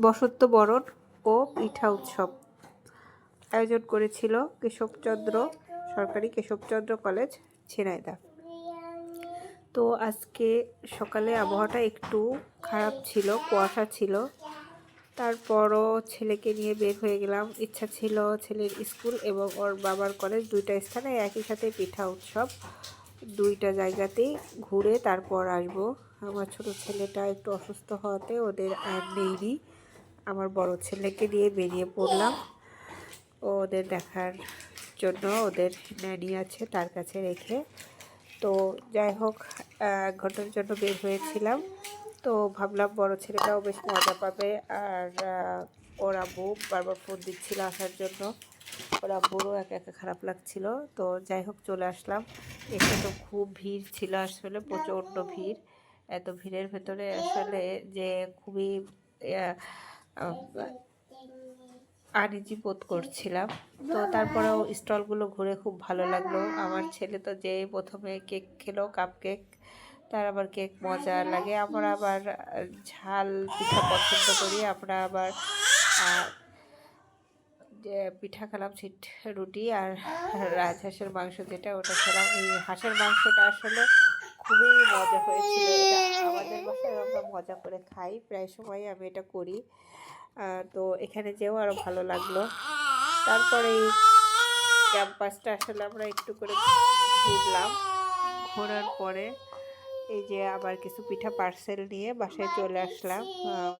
বসন্ত বরণ ও পিঠা উৎসব আয়োজন করেছিল সরকারি কেশবচন্দ্র কলেজ ঝিনাইদহ। তো আজকে সকালে আবহাওয়াটা একটু খারাপ ছিল, কুয়াশা ছিল, তারপরও ছেলেকে নিয়ে বের হয়ে গেলাম। ইচ্ছা ছিল ছেলের স্কুল এবং ওর বাবার কলেজ দুইটা স্থানে একই সাথে পিঠা উৎসব, দুইটা জায়গাতেই ঘুরে তারপর আসবো। আমার ছোট ছেলেটা একটু অসুস্থ হওয়াতে ওদের আর নেইনি। আমার বড় ছেলেকে নিয়ে বেরিয়ে পড়লাম ওদের দেখার জন্য। ওদের ন্যানি আছে, তার কাছে রেখে। তো যাই হোক, 1 ঘন্টার জন্য বের হয়েছিলাম। তো ভাবলাম বড় ছেলেটাও বেশ মজা পাবে। আর ওর আব্বু বারবার ফোন দিচ্ছিল আসার জন্য, ওর আব্বুরও একা একা খারাপ লাগছিল। তো যাই হোক চলে আসলাম। এসে তো খুব ভিড় ছিল, আসলে প্রচণ্ড ভিড়। এত ভিড়ের ভেতরে আসলে যে খুবই আনইজি বোধ করছিলাম। তো তারপরেও স্টলগুলো ঘুরে খুব ভালো লাগলো। আমার ছেলে তো যে প্রথমে কেক খেলো, কাপ কেক, তার আবার কেক মজা লাগে। আমরা আবার ঝাল পিঠা পছন্দ করি। আমরা আবার যে পিঠা খেলাম, ছিট রুটি আর রাজহাঁসের মাংস, যেটা ওটা খেলাম। এই হাঁসের মাংসটা আসলে খুবই মজা হয়েছিল। এটা আমাদের বাসায় আমরা মজা করে খাই, প্রায় সময় আমি এটা করি। তো এখানে যেও আরও ভালো লাগলো। তারপরে এই ক্যাম্পাসটা আসলে আমরা একটু করে ঘুরলাম। ঘোরার পরে এই যে আবার কিছু পিঠা পার্সেল নিয়ে বাসায় চলে আসলাম।